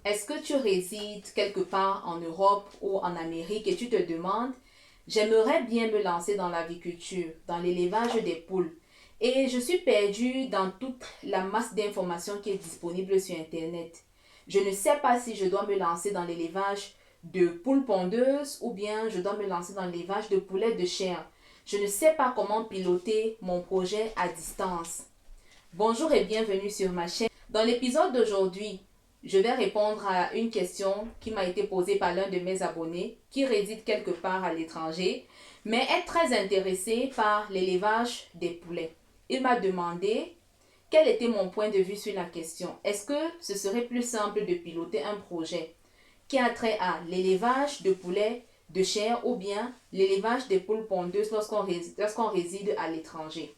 Est-ce que tu résides quelque part en Europe ou en Amérique et tu te demandes, j'aimerais bien me lancer dans l'aviculture, dans l'élevage des poules, et je suis perdue dans toute la masse d'informations qui est disponible sur Internet. Je ne sais pas si je dois me lancer dans l'élevage de poules pondeuses ou bien je dois me lancer dans l'élevage de poulets de chair. Je ne sais pas comment piloter mon projet à distance. Bonjour et bienvenue sur ma chaîne. Dans l'épisode d'aujourd'hui, je vais répondre à une question qui m'a été posée par l'un de mes abonnés qui réside quelque part à l'étranger, mais est très intéressé par l'élevage des poulets. Il m'a demandé quel était mon point de vue sur la question. Est-ce que ce serait plus simple de piloter un projet qui a trait à l'élevage de poulets de chair ou bien l'élevage des poules pondeuses lorsqu'on réside à l'étranger?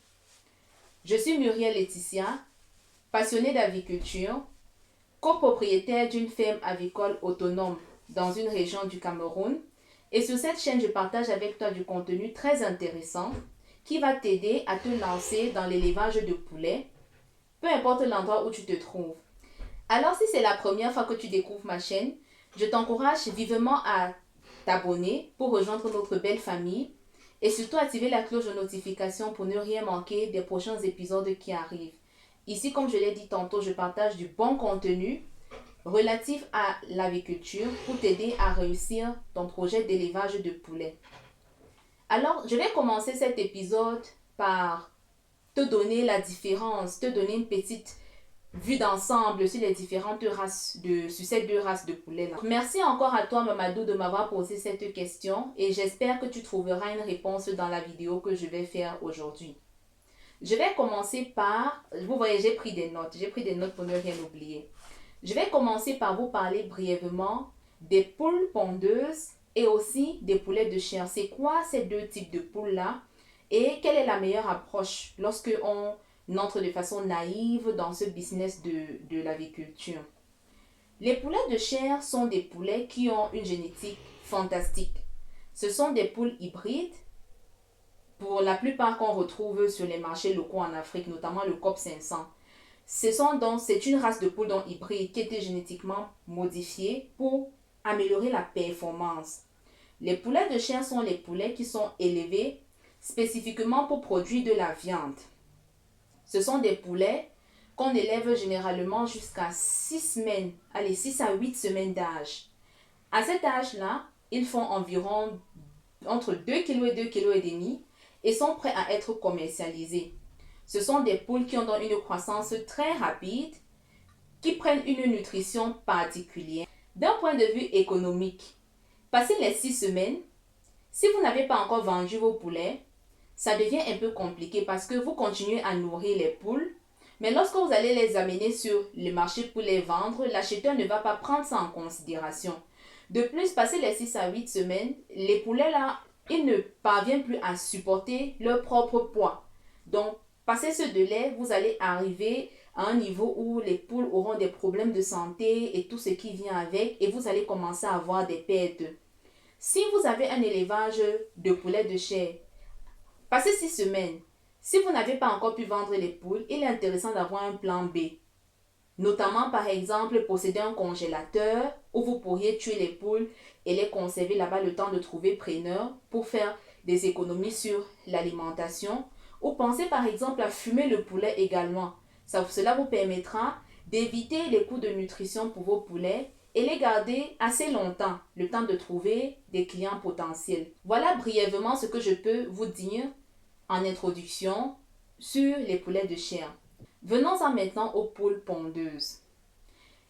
Je suis Muriel Laetitia, passionnée d'aviculture, copropriétaire d'une ferme avicole autonome dans une région du Cameroun. Et sur cette chaîne, je partage avec toi du contenu très intéressant qui va t'aider à te lancer dans l'élevage de poulets, peu importe l'endroit où tu te trouves. Alors, si c'est la première fois que tu découvres ma chaîne, je t'encourage vivement à t'abonner pour rejoindre notre belle famille et surtout activer la cloche de notification pour ne rien manquer des prochains épisodes qui arrivent. Ici, comme je l'ai dit tantôt, je partage du bon contenu relatif à l'aviculture pour t'aider à réussir ton projet d'élevage de poulets. Alors, je vais commencer cet épisode par te donner la différence, te donner une petite vue d'ensemble sur les différentes races sur ces deux races de poulets là. Merci encore à toi Mamadou de m'avoir posé cette question et j'espère que tu trouveras une réponse dans la vidéo que je vais faire aujourd'hui. Je vais commencer par, vous voyez, j'ai pris des notes pour ne rien oublier. Je vais commencer par vous parler brièvement des poules pondeuses et aussi des poulets de chair. C'est quoi ces deux types de poules-là et quelle est la meilleure approche lorsque on entre de façon naïve dans ce business de l'aviculture? Les poulets de chair sont des poulets qui ont une génétique fantastique. Ce sont des poules hybrides, pour la plupart qu'on retrouve sur les marchés locaux en Afrique, notamment le COP 500. C'est une race de poules hybride qui a été génétiquement modifiée pour améliorer la performance. Les poulets de chair sont les poulets qui sont élevés spécifiquement pour produire de la viande. Ce sont des poulets qu'on élève généralement jusqu'à 6 à 8 semaines d'âge. À cet âge-là, ils font environ entre 2 kg et 2 kg et demi et sont prêts à être commercialisés. Ce sont des poules qui ont donc une croissance très rapide, qui prennent une nutrition particulière. D'un point de vue économique, passé les 6 semaines, si vous n'avez pas encore vendu vos poulets, ça devient un peu compliqué parce que vous continuez à nourrir les poules, mais lorsque vous allez les amener sur le marché pour les vendre, l'acheteur ne va pas prendre ça en considération. De plus, passé les 6 à 8 semaines, les poulets là, ils ne parviennent plus à supporter leur propre poids. Donc, passé ce délai, vous allez arriver à un niveau où les poules auront des problèmes de santé et tout ce qui vient avec et vous allez commencer à avoir des pertes. Si vous avez un élevage de poulets de chair, passé 6 semaines, si vous n'avez pas encore pu vendre les poules, il est intéressant d'avoir un plan B. Notamment, par exemple, posséder un congélateur où vous pourriez tuer les poules et les conserver là-bas le temps de trouver preneur pour faire des économies sur l'alimentation. Ou pensez par exemple à fumer le poulet également. Cela vous permettra d'éviter les coûts de nutrition pour vos poulets et les garder assez longtemps, le temps de trouver des clients potentiels. Voilà brièvement ce que je peux vous dire en introduction sur les poulets de chair. Venons-en maintenant aux poules pondeuses.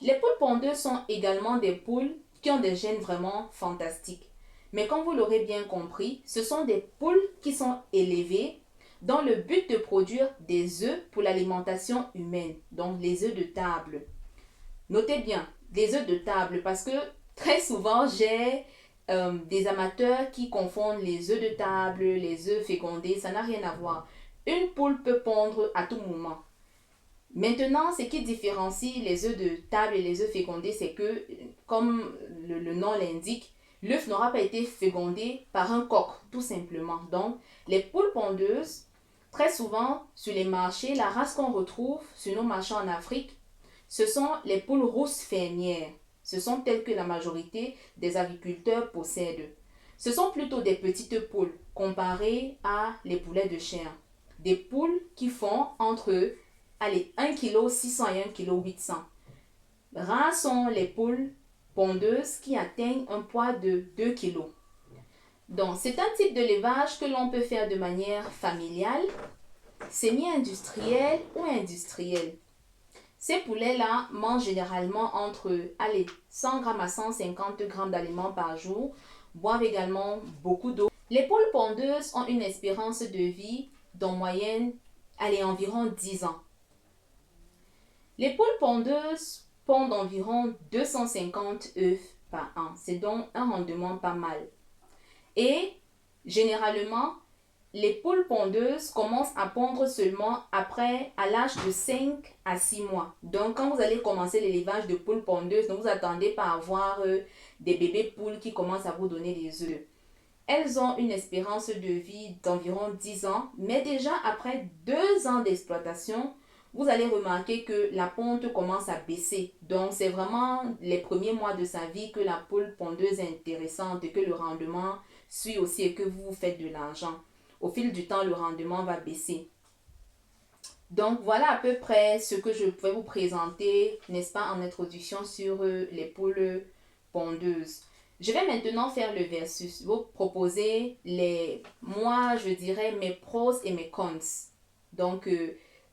Les poules pondeuses sont également des poules qui ont des gènes vraiment fantastiques. Mais comme vous l'aurez bien compris, ce sont des poules qui sont élevées dans le but de produire des œufs pour l'alimentation humaine, donc les œufs de table. Notez bien, des œufs de table parce que très souvent j'ai des amateurs qui confondent les œufs de table, les œufs fécondés, ça n'a rien à voir. Une poule peut pondre à tout moment. Maintenant, ce qui différencie les œufs de table et les œufs fécondés, c'est que, comme le nom l'indique, l'œuf n'aura pas été fécondé par un coq, tout simplement. Donc, les poules pondeuses, très souvent, sur les marchés, la race qu'on retrouve sur nos marchés en Afrique, ce sont les poules rousses fermières. Ce sont telles que la majorité des agriculteurs possèdent. Ce sont plutôt des petites poules comparées à les poulets de chair. Des poules qui font entre 1,6 kg et 1,8 kg. Rares sont les poules pondeuses qui atteignent un poids de 2 kg. Donc, c'est un type d'élevage que l'on peut faire de manière familiale, semi-industrielle ou industrielle. Ces poulets-là mangent généralement entre 100 g à 150 g d'aliments par jour, boivent également beaucoup d'eau. Les poules pondeuses ont une espérance de vie d'en moyenne, environ 10 ans. Les poules pondeuses pondent environ 250 œufs par an. C'est donc un rendement pas mal. Et généralement, les poules pondeuses commencent à pondre seulement à l'âge de 5 à 6 mois. Donc, quand vous allez commencer l'élevage de poules pondeuses, ne vous attendez pas à avoir des bébés poules qui commencent à vous donner des œufs. Elles ont une espérance de vie d'environ 10 ans, mais déjà après 2 ans d'exploitation, vous allez remarquer que la ponte commence à baisser. Donc, c'est vraiment les premiers mois de sa vie que la poule pondeuse est intéressante et que le rendement suit aussi et que vous faites de l'argent. Au fil du temps, le rendement va baisser. Donc, voilà à peu près ce que je pouvais vous présenter, n'est-ce pas, en introduction sur les poules pondeuses. Je vais maintenant faire le versus. Vous proposer moi, je dirais mes pros et mes cons. Donc,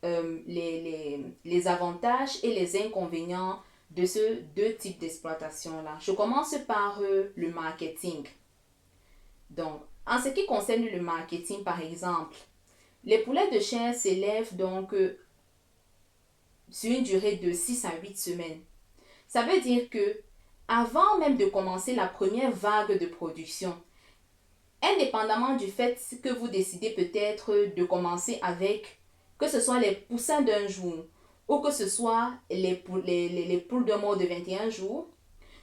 les avantages et les inconvénients de ces deux types d'exploitation-là. Je commence par le marketing. Donc, en ce qui concerne le marketing, par exemple, les poulets de chair s'élèvent donc sur une durée de 6 à 8 semaines. Ça veut dire que avant même de commencer la première vague de production, indépendamment du fait que vous décidez peut-être de commencer avec, que ce soit les poussins d'un jour ou que ce soit les poules d'un mois de 21 jours,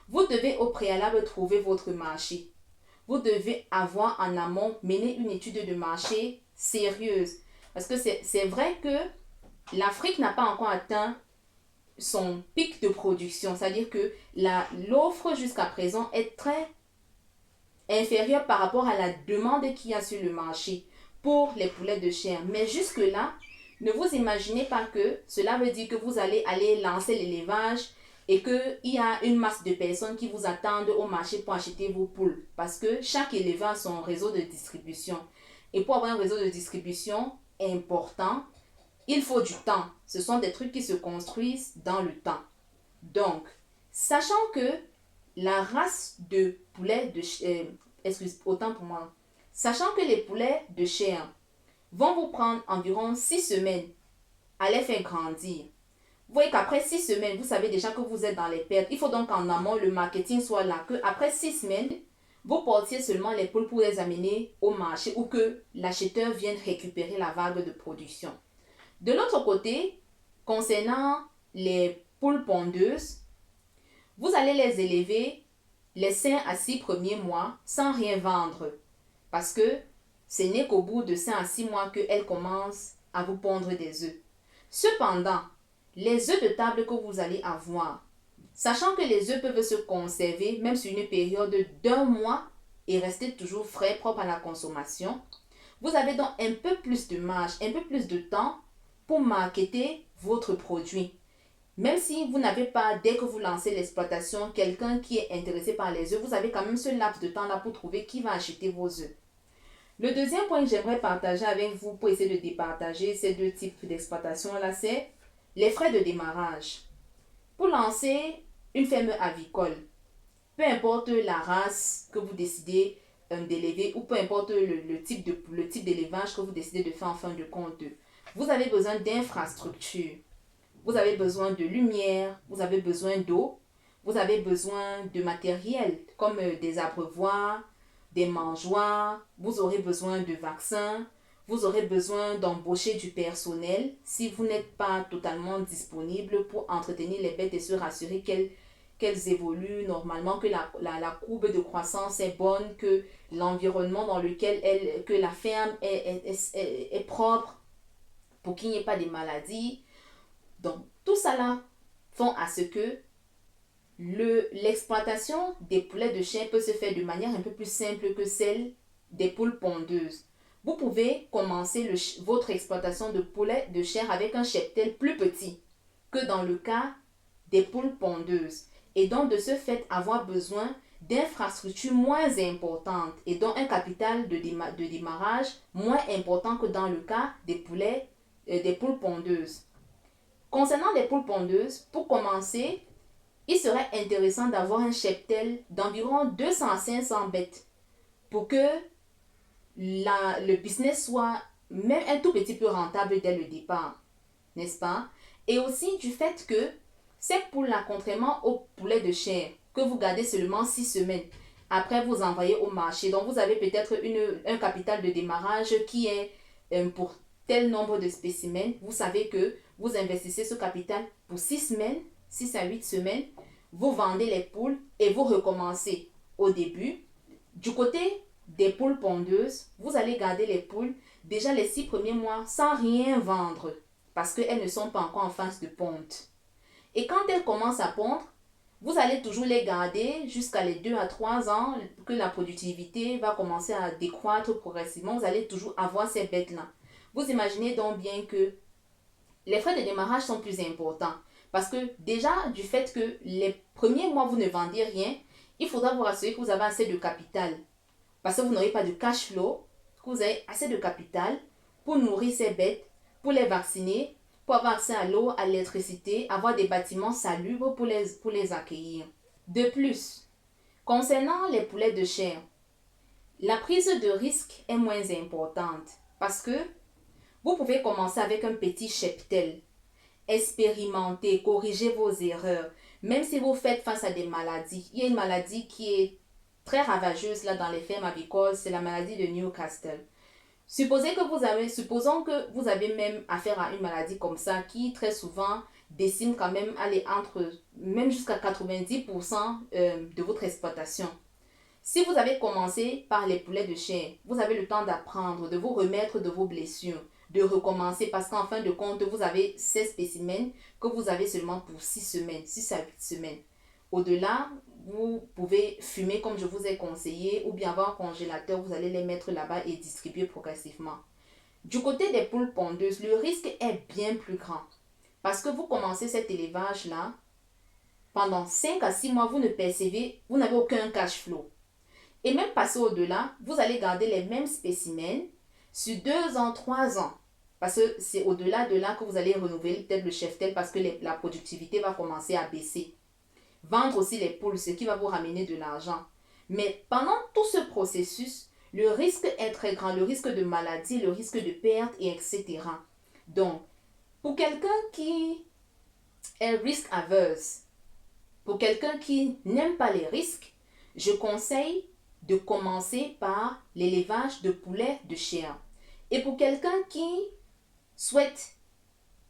vous devez au préalable trouver votre marché. Vous devez avoir en amont mené une étude de marché sérieuse. Parce que c'est vrai que l'Afrique n'a pas encore atteint son pic de production. C'est-à-dire que l'offre jusqu'à présent est très inférieure par rapport à la demande qu'il y a sur le marché pour les poulets de chair. Mais jusque-là, ne vous imaginez pas que cela veut dire que vous allez lancer l'élevage et qu'il y a une masse de personnes qui vous attendent au marché pour acheter vos poules. Parce que chaque éleveur a son réseau de distribution. Et pour avoir un réseau de distribution important, il faut du temps. Ce sont des trucs qui se construisent dans le temps. Donc, sachant que la race de poulets de chair, autant pour moi, sachant que les poulets de chair vont vous prendre environ 6 semaines à les faire grandir. Vous voyez qu'après 6 semaines, vous savez déjà que vous êtes dans les pertes. Il faut donc qu'en amont, le marketing soit là. Qu'après 6 semaines, vous portiez seulement les poules pour les amener au marché ou que l'acheteur vienne récupérer la vague de production. De l'autre côté, concernant les poules pondeuses, vous allez les élever les 5 à 6 premiers mois sans rien vendre. Parce que ce n'est qu'au bout de 5 à 6 mois qu'elles commencent à vous pondre des œufs. Cependant, les œufs de table que vous allez avoir, sachant que les œufs peuvent se conserver même sur une période d'1 mois et rester toujours frais, propres à la consommation, vous avez donc un peu plus de marge, un peu plus de temps pour marketer votre produit. Même si vous n'avez pas, dès que vous lancez l'exploitation, quelqu'un qui est intéressé par les œufs, vous avez quand même ce laps de temps là pour trouver qui va acheter vos œufs. Le deuxième point que j'aimerais partager avec vous pour essayer de départager ces deux types d'exploitation-là, c'est les frais de démarrage. Pour lancer une ferme avicole, peu importe la race que vous décidez d'élever ou peu importe le type d'élevage que vous décidez de faire en fin de compte, vous avez besoin d'infrastructures. Vous avez besoin de lumière, vous avez besoin d'eau, vous avez besoin de matériel comme des abreuvoirs, des mangeoires, vous aurez besoin de vaccins, vous aurez besoin d'embaucher du personnel si vous n'êtes pas totalement disponible pour entretenir les bêtes et se rassurer qu'elles évoluent normalement, que la courbe de croissance est bonne, que l'environnement dans lequel que la ferme est propre pour qu'il n'y ait pas de maladies. Donc, tout ça là font à ce que l'exploitation des poulets de chair peut se faire de manière un peu plus simple que celle des poules pondeuses. Vous pouvez commencer votre exploitation de poulets de chair avec un cheptel plus petit que dans le cas des poules pondeuses. Et donc, de ce fait, avoir besoin d'infrastructures moins importantes et donc un capital de démarrage moins important que dans le cas des poules pondeuses. Concernant les poules pondeuses, pour commencer, il serait intéressant d'avoir un cheptel d'environ 200 à 500 bêtes pour que le business soit même un tout petit peu rentable dès le départ, n'est-ce pas? Et aussi du fait que ces poules-là, contrairement aux poulets de chair que vous gardez seulement 6 semaines, après vous envoyez au marché, donc vous avez peut-être un capital de démarrage qui est pour tel nombre de spécimens, vous savez que vous investissez ce capital pour 6 semaines, 6 à 8 semaines, vous vendez les poules et vous recommencez au début. Du côté des poules pondeuses, vous allez garder les poules déjà les 6 premiers mois sans rien vendre parce qu'elles ne sont pas encore en phase de ponte. Et quand elles commencent à pondre, vous allez toujours les garder jusqu'à les 2 à 3 ans que la productivité va commencer à décroître progressivement. Vous allez toujours avoir ces bêtes-là. Vous imaginez donc bien que les frais de démarrage sont plus importants. Parce que déjà, du fait que les premiers mois, vous ne vendez rien, il faudra vous rassurer que vous avez assez de capital. Parce que vous n'aurez pas de cash flow, que vous avez assez de capital pour nourrir ces bêtes, pour les vacciner, pour avoir accès à l'eau, à l'électricité, avoir des bâtiments salubres pour les accueillir. De plus, concernant les poulets de chair, la prise de risque est moins importante parce que vous pouvez commencer avec un petit cheptel, expérimenter, corriger vos erreurs, même si vous faites face à des maladies. Il y a une maladie qui est très ravageuse là dans les fermes avicoles, c'est la maladie de Newcastle. Supposons que vous avez même affaire à une maladie comme ça qui très souvent décime quand même même jusqu'à 90% de votre exploitation. Si vous avez commencé par les poulets de chair, vous avez le temps d'apprendre, de vous remettre de vos blessures, de recommencer parce qu'en fin de compte, vous avez ces spécimens que vous avez seulement pour 6 semaines, 6 à 8 semaines. Au-delà, vous pouvez fumer comme je vous ai conseillé ou bien avoir un congélateur, vous allez les mettre là-bas et distribuer progressivement. Du côté des poules pondeuses, le risque est bien plus grand parce que vous commencez cet élevage-là, pendant 5 à 6 mois, vous n'avez aucun cash flow. Et même passer au-delà, vous allez garder les mêmes spécimens sur 2 ans, 3 ans. Parce que c'est au-delà de là que vous allez renouveler peut-être le cheptel parce que la productivité va commencer à baisser. Vendre aussi les poules, ce qui va vous ramener de l'argent. Mais pendant tout ce processus, le risque est très grand, le risque de maladie, le risque de perte, et etc. Donc, pour quelqu'un qui est risk averse, pour quelqu'un qui n'aime pas les risques, je conseille de commencer par l'élevage de poulets de chair. Et pour quelqu'un qui souhaite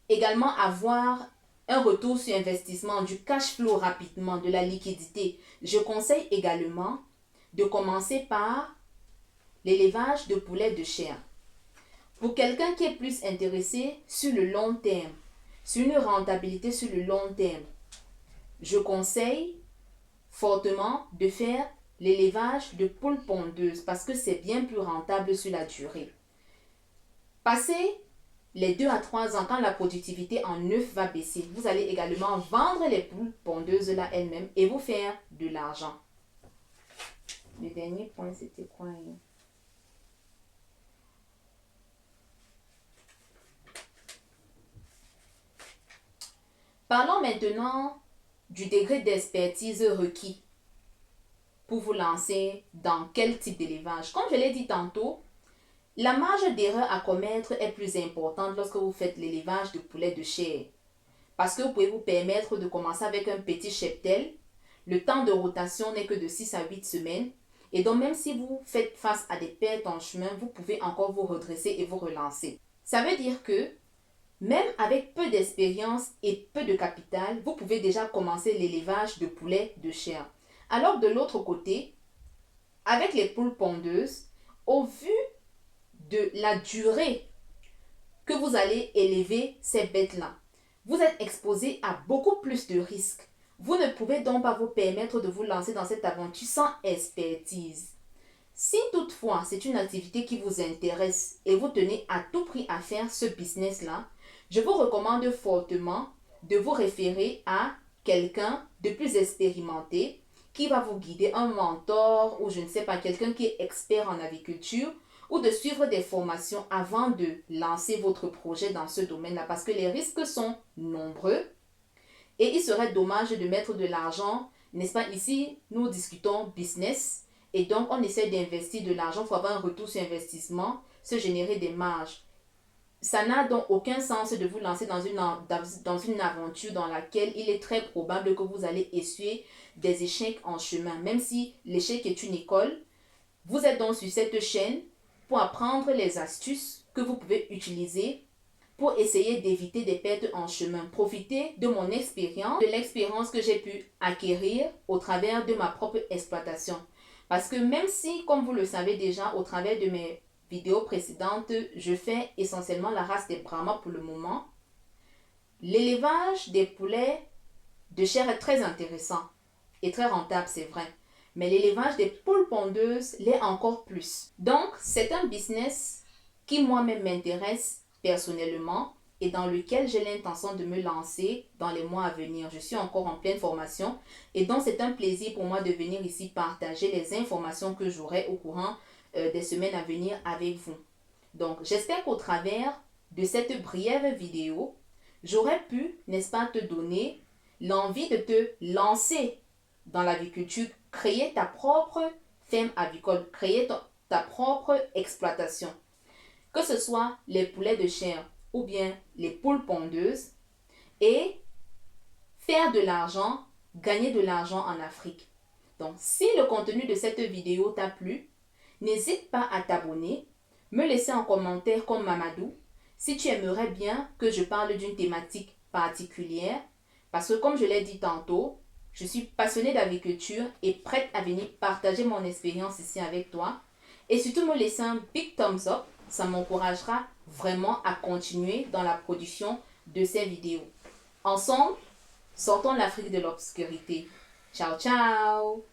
également avoir un retour sur investissement, du cash flow rapidement, de la liquidité, je conseille également de commencer par l'élevage de poulets de chair. Pour quelqu'un qui est plus intéressé sur le long terme, sur une rentabilité sur le long terme, je conseille fortement de faire l'élevage de poules pondeuses parce que c'est bien plus rentable sur la durée. Passez les 2 à 3 ans, quand la productivité en œufs va baisser, vous allez également vendre les poules pondeuses là elles-mêmes et vous faire de l'argent. Le dernier point, c'était quoi? Parlons maintenant du degré d'expertise requis pour vous lancer dans quel type d'élevage. Comme je l'ai dit tantôt, la marge d'erreur à commettre est plus importante lorsque vous faites l'élevage de poulets de chair. Parce que vous pouvez vous permettre de commencer avec un petit cheptel. Le temps de rotation n'est que de 6 à 8 semaines. Et donc même si vous faites face à des pertes en chemin, vous pouvez encore vous redresser et vous relancer. Ça veut dire que même avec peu d'expérience et peu de capital, vous pouvez déjà commencer l'élevage de poulets de chair. Alors de l'autre côté, avec les poules pondeuses, au vu de la durée que vous allez élever ces bêtes-là, vous êtes exposé à beaucoup plus de risques. Vous ne pouvez donc pas vous permettre de vous lancer dans cette aventure sans expertise. Si toutefois c'est une activité qui vous intéresse et vous tenez à tout prix à faire ce business-là, je vous recommande fortement de vous référer à quelqu'un de plus expérimenté qui va vous guider, un mentor ou je ne sais pas, quelqu'un qui est expert en aviculture, ou de suivre des formations avant de lancer votre projet dans ce domaine-là parce que les risques sont nombreux et il serait dommage de mettre de l'argent, n'est-ce pas? Ici, nous discutons business et donc on essaie d'investir de l'argent pour avoir un retour sur investissement, se générer des marges. Ça n'a donc aucun sens de vous lancer dans une aventure dans laquelle il est très probable que vous allez essuyer des échecs en chemin. Même si l'échec est une école, vous êtes donc sur cette chaîne pour apprendre les astuces que vous pouvez utiliser pour essayer d'éviter des pertes en chemin. Profitez de mon expérience, de l'expérience que j'ai pu acquérir au travers de ma propre exploitation. Parce que même si, comme vous le savez déjà, au travers de mes vidéos précédentes, je fais essentiellement la race des Brahma pour le moment, l'élevage des poulets de chair est très intéressant et très rentable, c'est vrai. Mais l'élevage des poules pondeuses l'est encore plus. Donc, c'est un business qui moi-même m'intéresse personnellement et dans lequel j'ai l'intention de me lancer dans les mois à venir. Je suis encore en pleine formation et donc c'est un plaisir pour moi de venir ici partager les informations que j'aurai au courant des semaines à venir avec vous. Donc, j'espère qu'au travers de cette brève vidéo, j'aurai pu, n'est-ce pas, te donner l'envie de te lancer dans l'aviculture, créer ta propre ferme avicole, créer ta propre exploitation. Que ce soit les poulets de chair ou bien les poules pondeuses et faire de l'argent, gagner de l'argent en Afrique. Donc, si le contenu de cette vidéo t'a plu, n'hésite pas à t'abonner, me laisser en commentaire comme Mamadou si tu aimerais bien que je parle d'une thématique particulière. Parce que comme je l'ai dit tantôt, je suis passionnée d'agriculture et prête à venir partager mon expérience ici avec toi. Et surtout me laisser un big thumbs up, ça m'encouragera vraiment à continuer dans la production de ces vidéos. Ensemble, sortons l'Afrique de l'obscurité. Ciao, ciao!